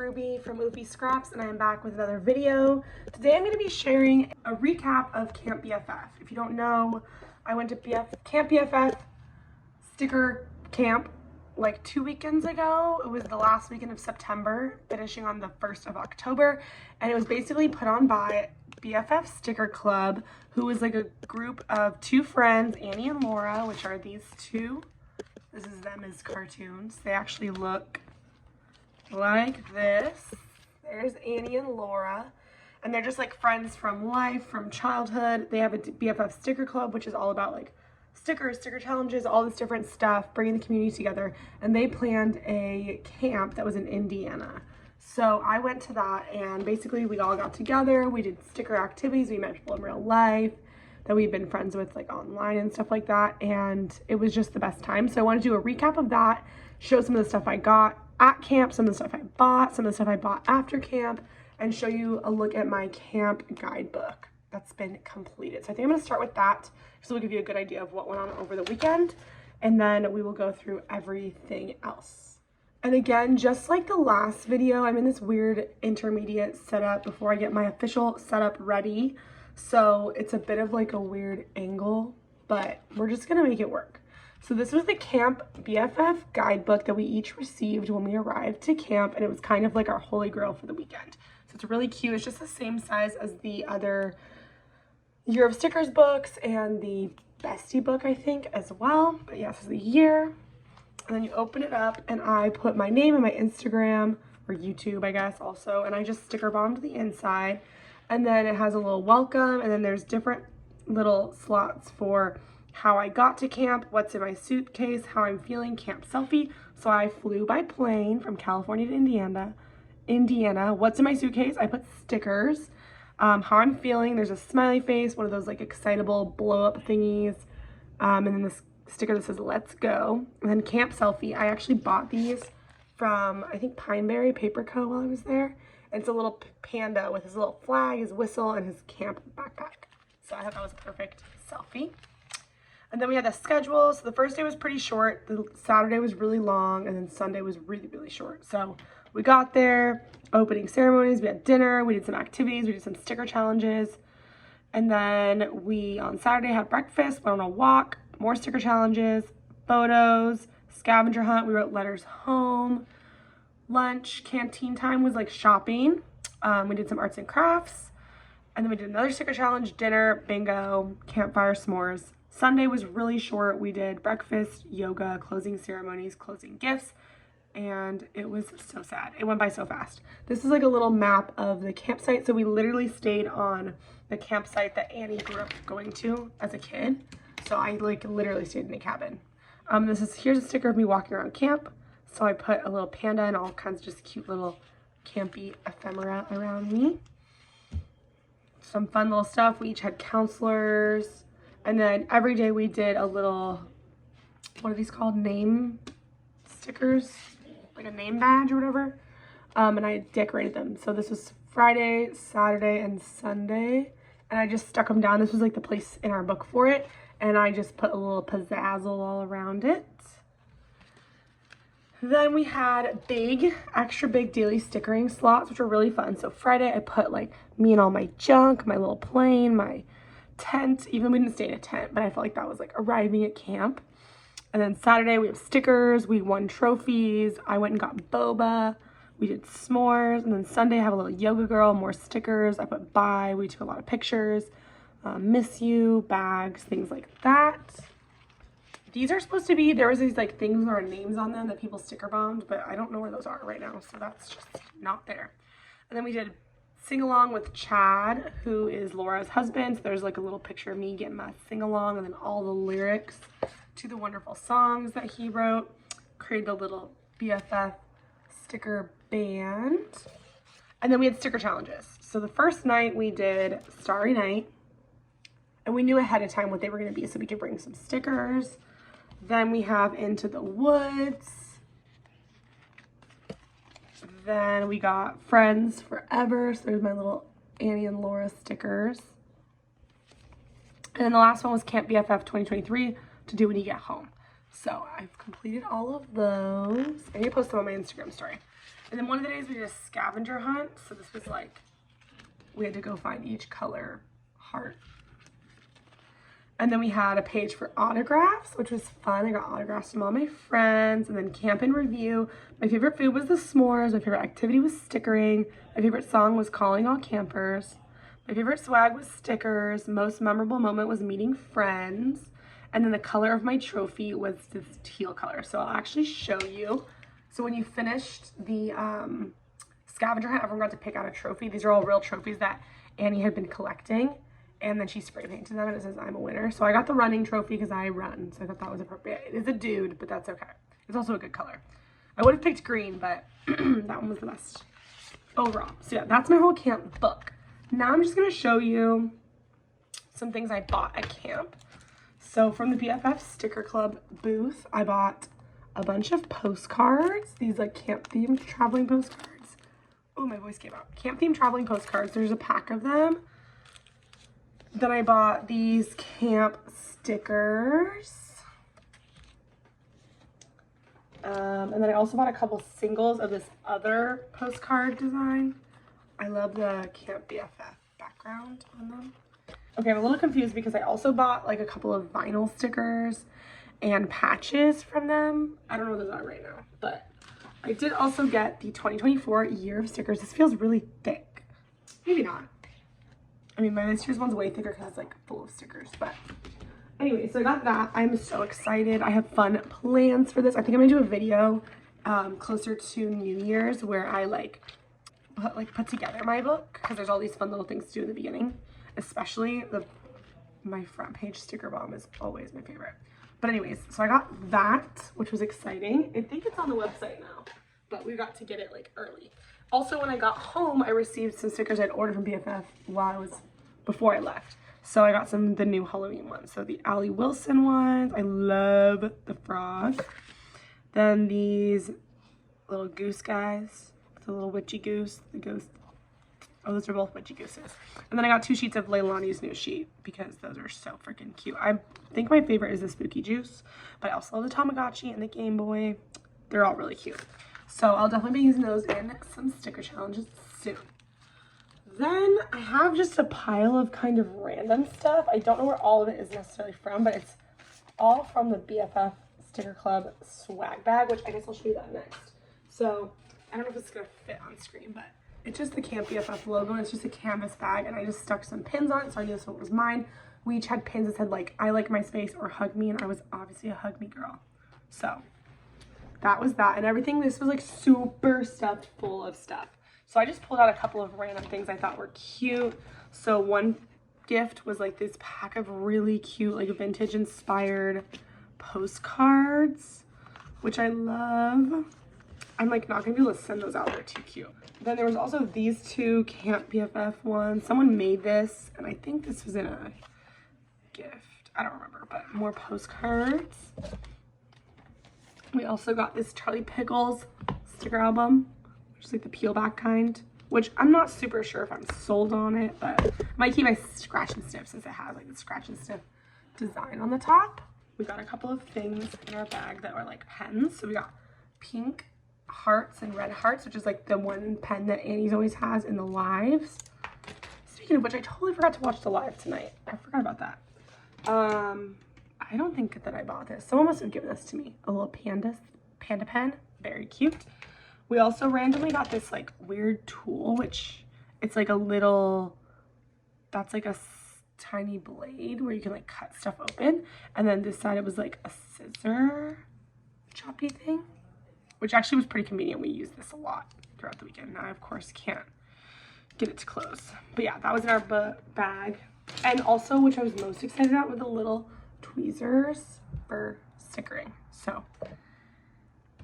Ruby from Oofy Scraps, and I am back with another video. Today I'm going to be sharing a recap of Camp BFF. If you don't know, I went to Camp BFF Sticker Camp like 2 weekends ago. It was the last weekend of September, finishing on the 1st of October, and it was basically put on by BFF Sticker Club, who was like a group of two friends, Annie and Laura, which are these two. This is them as cartoons. They actually look like this. There's Annie and Laura, and they're just like friends from life, from childhood. They have a BFF Sticker Club, which is all about like stickers, sticker challenges, all this different stuff, bringing the community together. And they planned a camp that was in Indiana. So I went to that, and basically we all got together. We did sticker activities. We met people in real life that we've been friends with like online and stuff like that, and it was just the best time. So I want to do a recap of that, show some of the stuff I got at camp, some of the stuff I bought, some of the stuff I bought after camp, and show you a look at my camp guidebook that's been completed. So I think I'm going to start with that, so we'll give you a good idea of what went on over the weekend, and then we will go through everything else. And again, just like the last video, I'm in this weird intermediate setup before I get my official setup ready. So it's a bit of like a weird angle, but we're just gonna make it work. So this was the Camp BFF guidebook that we each received when we arrived to camp, and it was kind of like our holy grail for the weekend. So it's really cute. It's just the same size as the other Year of Stickers books and the Bestie book, I think, as well. But yes, this is the year. And then you open it up, and I put my name and my Instagram, or YouTube, I guess, also, and I just sticker bombed the inside. And then it has a little welcome, and then there's different little slots for how I got to camp, what's in my suitcase, how I'm feeling, camp selfie. So I flew by plane from California to Indiana. What's in my suitcase? I put stickers. How I'm feeling, there's a smiley face, one of those like excitable blow up thingies. And then this sticker that says let's go. And then camp selfie. I actually bought these from, I think, Pineberry Paper Co. while I was there. And it's a little panda with his little flag, his whistle, and his camp backpack. So I thought that was a perfect selfie. And then we had the schedule. So the first day was pretty short. The Saturday was really long, and then Sunday was really, really short. So we got there, opening ceremonies, we had dinner, we did some activities, we did some sticker challenges. And then we, on Saturday, had breakfast, went on a walk, more sticker challenges, photos, scavenger hunt. We wrote letters home. Lunch, canteen time was like shopping. We did some arts and crafts, and then we did another sticker challenge, dinner, bingo, campfire, s'mores. Sunday was really short. We did breakfast, yoga, closing ceremonies, closing gifts, and it was so sad. It went by so fast. This is like a little map of the campsite. So we literally stayed on the campsite that Annie grew up going to as a kid. So I like literally stayed in a cabin. Here's a sticker of me walking around camp. So I put a little panda and all kinds of just cute little campy ephemera around me. Some fun little stuff. We each had counselors. And then every day we did a little, what are these called? Name stickers? Like a name badge or whatever. And I decorated them. So this was Friday, Saturday, and Sunday. And I just stuck them down. This was like the place in our book for it. And I just put a little pizzazzle all around it. Then we had extra big daily stickering slots, which were really fun. So Friday, I put like me and all my junk, my little plane, my tent. Even we didn't stay in a tent, but I felt like that was like arriving at camp. And then Saturday, we have stickers. We won trophies. I went and got boba. We did s'mores. And then Sunday, I have a little yoga girl, more stickers. I put bye. We took a lot of pictures. Miss you, bags, things like that. These are supposed to be, there was these like things with our names on them that people sticker bombed, but I don't know where those are right now, so that's just not there. And then we did sing along with Chad, who is Laura's husband. So there's like a little picture of me getting my sing along, and then all the lyrics to the wonderful songs that he wrote. Created a little BFF sticker band. And then we had sticker challenges. So the first night we did Starry Night, and we knew ahead of time what they were going to be, so we could bring some stickers. Then we have Into the Woods. Then we got Friends Forever. So there's my little Annie and Laura stickers. And then the last one was Camp BFF 2023, to do when you get home. So I've completed all of those. I need to post them on my Instagram story. And then one of the days we did a scavenger hunt. So this was like, we had to go find each color heart. And then we had a page for autographs, which was fun. I got autographs from all my friends. And then camp in review. My favorite food was the s'mores. My favorite activity was stickering. My favorite song was Calling All Campers. My favorite swag was stickers. Most memorable moment was meeting friends. And then the color of my trophy was this teal color. So I'll actually show you. So when you finished the scavenger hunt, everyone got to pick out a trophy. These are all real trophies that Annie had been collecting. And then she spray painted them and it says, I'm a winner. So I got the running trophy because I run. So I thought that was appropriate. It is a dude, but that's okay. It's also a good color. I would have picked green, but that one was the best overall. So yeah, that's my whole camp book. Now I'm just going to show you some things I bought at camp. So from the BFF Sticker Club booth, I bought a bunch of postcards. These like camp themed traveling postcards. Oh, my voice came out. Camp themed traveling postcards. There's a pack of them. Then I bought these camp stickers. And then I also bought a couple singles of this other postcard design. I love the Camp BFF background on them. Okay, I'm a little confused because I also bought like a couple of vinyl stickers and patches from them. I don't know what those are right now, but I did also get the 2024 year of stickers. This feels really thick. Maybe not. I mean, this year's one's way thicker because it's like full of stickers, but anyway, so I got that. I'm so excited. I have fun plans for this. I think I'm gonna do a video closer to New Year's where I put together my book because there's all these fun little things to do in the beginning, especially my front page sticker bomb is always my favorite. But anyways, so I got that, which was exciting. I think it's on the website now, but we got to get it like early. Also, when I got home, I received some stickers I'd ordered from BFF before I left. So I got the new Halloween ones. So the Allie Wilson ones. I love the frog. Then these little goose guys. The little witchy goose. The ghost. Oh, those are both witchy gooses. And then I got 2 sheets of Leilani's new sheet because those are so freaking cute. I think my favorite is the Spooky Juice. But I also love the Tamagotchi and the Game Boy. They're all really cute. So I'll definitely be using those in some sticker challenges soon. Then I have just a pile of kind of random stuff. I don't know where all of it is necessarily from, but it's all from the BFF Sticker Club swag bag, which I guess I'll show you that next. So I don't know if it's gonna fit on screen, but it's just the Camp BFF logo and it's just a canvas bag and I just stuck some pins on it so I knew this one was mine. We each had pins that said like, I like my space or hug me, and I was obviously a hug me girl. So that was that, and everything, this was like super stuffed full of stuff. So I just pulled out a couple of random things I thought were cute. So one gift was like this pack of really cute, like vintage inspired postcards, which I love. I'm like not gonna be able to send those out, they're too cute. Then there was also these 2 Camp BFF ones. Someone made this, and I think this was in a gift. I don't remember, but more postcards. We also got this Charlie Pickles sticker album, which is like the peel back kind, which I'm not super sure if I'm sold on it, but I might keep my scratch and sniff since it has like the scratch and sniff design on the top. We got a couple of things in our bag that were like pens. So we got pink hearts and red hearts, which is like the one pen that Annie's always has in the lives. Speaking of which, I totally forgot to watch the live tonight. I forgot about that. I don't think that I bought this. Someone must have given this to me. A little panda pen. Very cute. We also randomly got this like weird tool, which it's like a little, that's like a tiny blade where you can like cut stuff open. And then this side it was like a scissor choppy thing, which actually was pretty convenient. We used this a lot throughout the weekend. Now I of course can't get it to close. But yeah, that was in our bag. And also, which I was most excited about, were the little tweezers for stickering. So,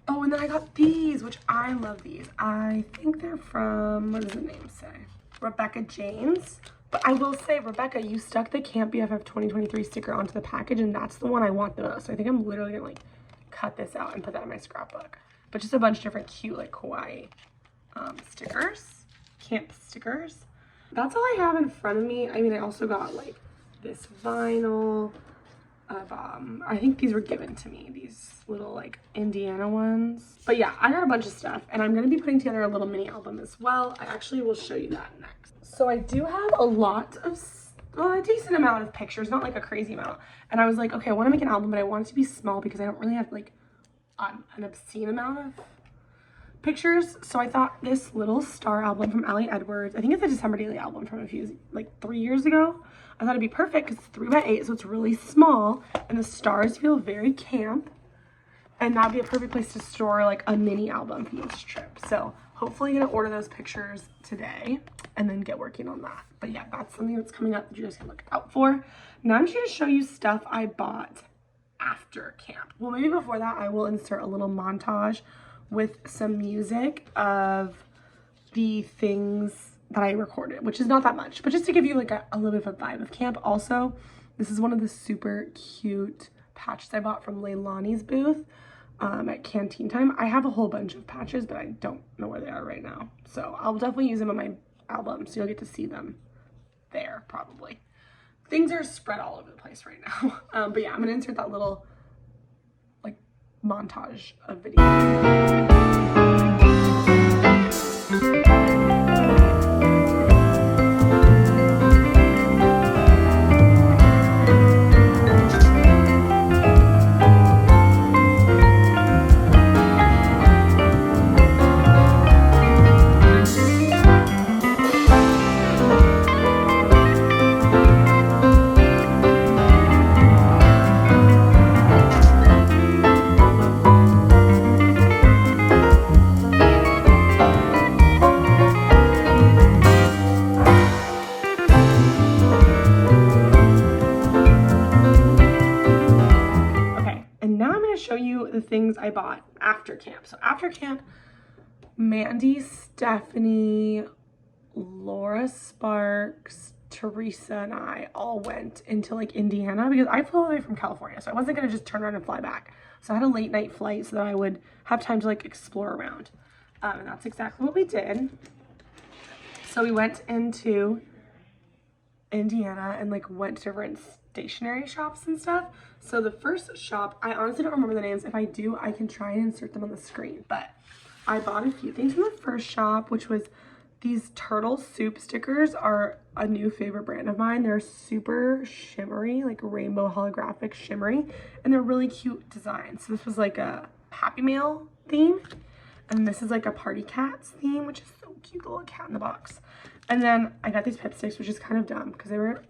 oh, and then I got these, which I love these. I think they're from, what does the name say? Rebecca James. But I will say, Rebecca, you stuck the Camp BFF 2023 sticker onto the package, and that's the one I want the most. So I think I'm literally gonna like cut this out and put that in my scrapbook. But just a bunch of different cute like kawaii stickers, camp stickers. That's all I have in front of me. I mean, I also got like this vinyl. of, I think these were given to me, these little like Indiana ones. But yeah, I got a bunch of stuff and I'm gonna be putting together a little mini album as well. I actually will show you that next. So I do have a lot of, a decent amount of pictures, not like a crazy amount. And I was like, okay, I wanna make an album, but I want it to be small because I don't really have like an obscene amount of pictures. So I thought this little star album from Allie Edwards, I think it's a December Daily album from a few, like 3 years ago. I thought it'd be perfect because it's 3x8, so it's really small and the stars feel very camp. And that'd be a perfect place to store like a mini album from this trip. So hopefully gonna order those pictures today and then get working on that. But yeah, that's something that's coming up that you guys can look out for. Now I'm just gonna show you stuff I bought after camp. Well, maybe before that, I will insert a little montage with some music of the things that I recorded, which is not that much, but just to give you like a little bit of a vibe of camp. Also, this is one of the super cute patches I bought from Leilani's booth at Canteen Time. I have a whole bunch of patches, but I don't know where they are right now. So I'll definitely use them on my album, so you'll get to see them there probably. Things are spread all over the place right now. But yeah, I'm gonna insert that little like montage of videos. Show you the things I bought after camp. So after camp, Mandy, Stephanie, Laura Sparks, Teresa, and I all went into like Indiana because I flew away from California, so I wasn't gonna just turn around and fly back. So I had a late night flight so that I would have time to like explore around. And that's exactly what we did. So we went into Indiana and like went to different stationery shops and stuff. So the first shop, I honestly don't remember the names. If I do, I can try and insert them on the screen. But I bought a few things from the first shop, which was these turtle soup stickers are a new favorite brand of mine. They're super shimmery, like rainbow holographic shimmery, and they're really cute designs. So this was like a Happy Meal theme, and this is like a Party Cats theme, which is so cute, the little cat in the box. And then I got these pip sticks, which is kind of dumb because they were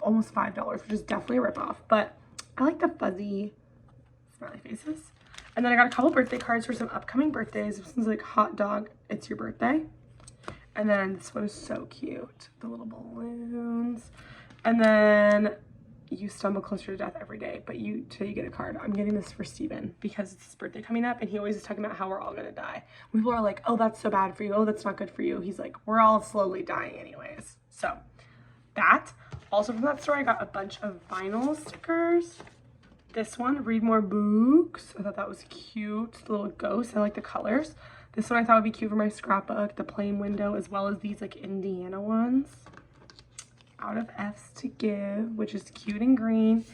almost $5, which is definitely a ripoff, but I like the fuzzy smiley faces. And then I got a couple birthday cards for some upcoming birthdays. This one's like hot dog, it's your birthday. And then this one is so cute, the little balloons. And then you stumble closer to death every day, but today you get a card. I'm getting this for Steven because it's his birthday coming up and he always is talking about how we're all gonna die. People are like, oh, that's so bad for you. Oh, that's not good for you. He's like, we're all slowly dying anyways. So that. Also from that store, I got a bunch of vinyl stickers. This one, Read More Books. I thought that was cute. The little ghost. I like the colors. This one I thought would be cute for my scrapbook, the plain window, as well as these like Indiana ones. Out of F's to Give, which is cute and green.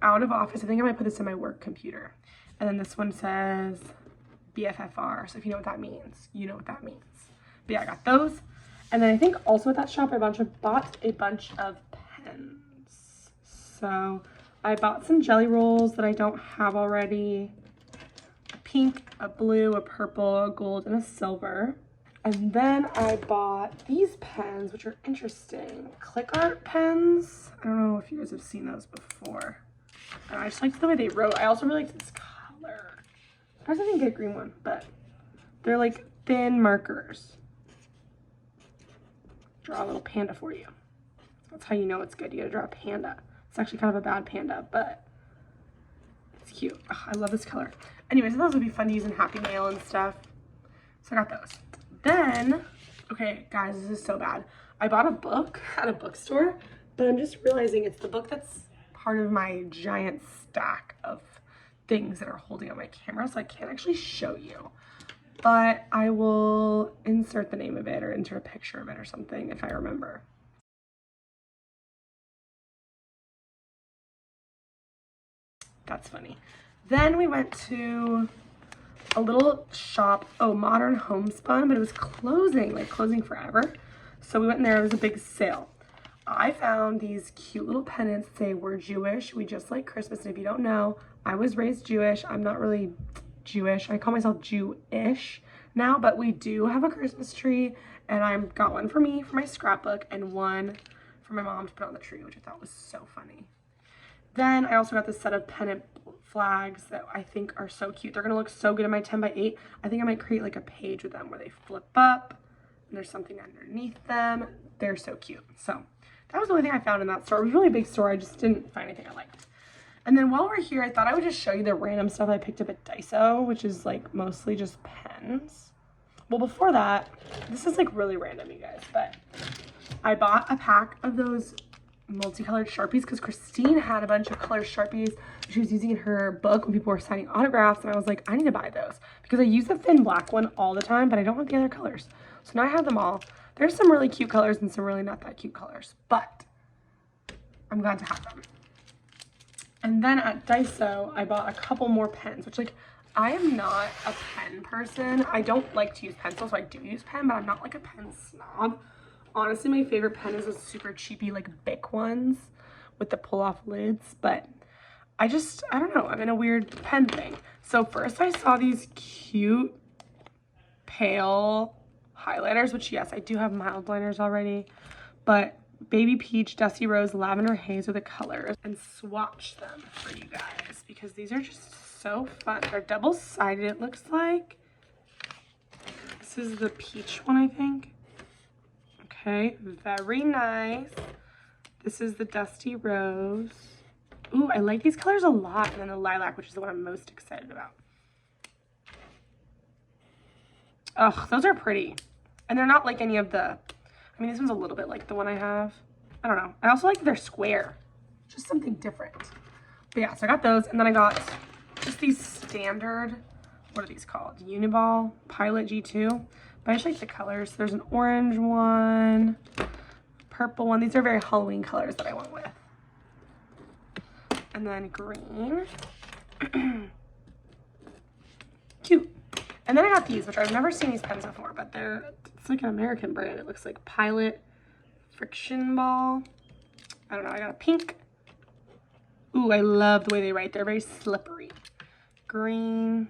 Out of Office. I think I might put this in my work computer. And then this one says BFFR. So if you know what that means, you know what that means. But yeah, I got those. And then I think also at that shop, I bought a bunch of pens. So I bought some jelly rolls that I don't have already. A pink, a blue, a purple, a gold, and a silver. And then I bought these pens, which are interesting. Click art pens. I don't know if you guys have seen those before. And I just liked the way they wrote. I also really liked this color. I didn't get a green one, but they're like thin markers. Draw a little panda for you. That's how you know it's good. You gotta draw a panda. It's actually kind of a bad panda, but it's cute. Ugh, I love this color. Anyways, those would be fun to use in Happy Mail and stuff. So I got those. Then, okay, guys, this is so bad. I bought a book at a bookstore, but I'm just realizing it's the book that's part of my giant stack of things that are holding on my camera, so I can't actually show you. But I will insert the name of it or insert a picture of it or something if I remember. That's funny. Then we went to a little shop, Modern Homespun, but it was closing, like closing forever. So we went in there, it was a big sale. I found these cute little pennants that say, "We're Jewish, we just like Christmas." And if you don't know, I was raised Jewish. I'm not really Jewish. I call myself Jewish now, but we do have a Christmas tree, and I got one for me for my scrapbook and one for my mom to put on the tree, which I thought was so funny. Then I also got this set of pennant flags that I think are so cute. They're gonna look so good in my 10x8. I think I might create like a page with them where they flip up and there's something underneath them. They're so cute. So that was the only thing I found in that store. It was a really big store. I just didn't find anything I liked. And then while we're here, I thought I would just show you the random stuff I picked up at Daiso, which is like mostly just pens. Well, before that, this is like really random, you guys, but I bought a pack of those multicolored Sharpies because Christine had a bunch of color Sharpies she was using in her book when people were signing autographs, and I was like, I need to buy those because I use the thin black one all the time, but I don't have the other colors. So now I have them all. There's some really cute colors and some really not that cute colors, but I'm glad to have them. And then at Daiso, I bought a couple more pens, which like, I am not a pen person. I don't like to use pencils, so I do use pen, but I'm not like a pen snob. Honestly, my favorite pen is the super cheapy like Bic ones with the pull-off lids, but I don't know, I'm in a weird pen thing. So first I saw these cute pale highlighters, which yes, I do have mild liners already, but Baby Peach, Dusty Rose, Lavender Haze are the colors, and swatch them for you guys because these are just so fun. They're double-sided, it looks like. This is the peach one, I think. Okay, very nice. This is the Dusty Rose. Ooh, I like these colors a lot. And then the lilac, which is the one I'm most excited about. Ugh, those are pretty. And they're not like any of the, I mean, this one's a little bit like the one I have. I don't know. I also like that they're square. Just something different. But yeah, so I got those. And then I got just these standard, what are these called? Uniball Pilot G2. But I just like the colors. There's an orange one, purple one. These are very Halloween colors that I went with. And then green. Cute. And then I got these, which I've never seen these pens before, but it's like an American brand. It looks like Pilot Friction Ball. I don't know, I got a pink. Ooh, I love the way they write. They're very slippery. Green.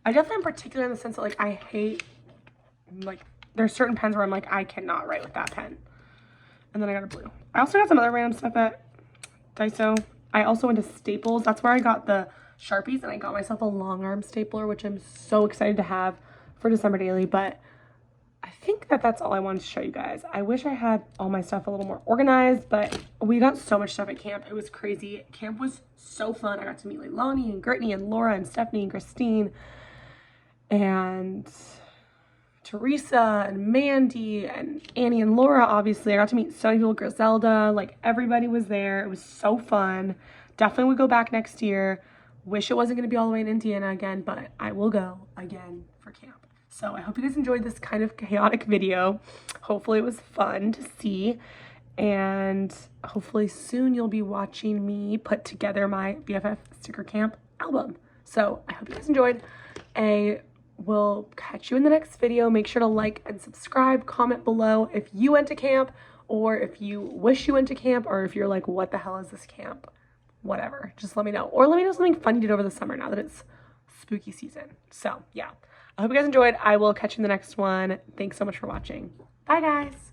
I definitely am particular in the sense that like I hate, like there's certain pens where I'm like, I cannot write with that pen. And then I got a blue. I also got some other random stuff at Daiso. I also went to Staples. That's where I got the Sharpies, and I got myself a long arm stapler, which I'm so excited to have for December daily. But I think that that's all I wanted to show you guys. I wish I had all my stuff a little more organized, but we got so much stuff at camp. It was crazy. Camp was so fun. I got to meet Leilani and Brittany and Laura and Stephanie and Christine and Teresa and Mandy and Annie and Laura. Obviously, I got to meet so many people. Griselda, like everybody was there. It was so fun. Definitely would go back next year. Wish it wasn't going to be all the way in Indiana again, but I will go again for camp. So I hope you guys enjoyed this kind of chaotic video. Hopefully it was fun to see, and hopefully soon you'll be watching me put together my BFF Sticker Camp album. So I hope you guys enjoyed. We'll catch you in the next video. Make sure to like and subscribe, comment below if you went to camp, or if you wish you went to camp, or if you're like, what the hell is this camp? Whatever, just let me know. Or let me know something fun you did over the summer now that it's spooky season. So yeah, I hope you guys enjoyed. I will catch you in the next one. Thanks so much for watching. Bye guys.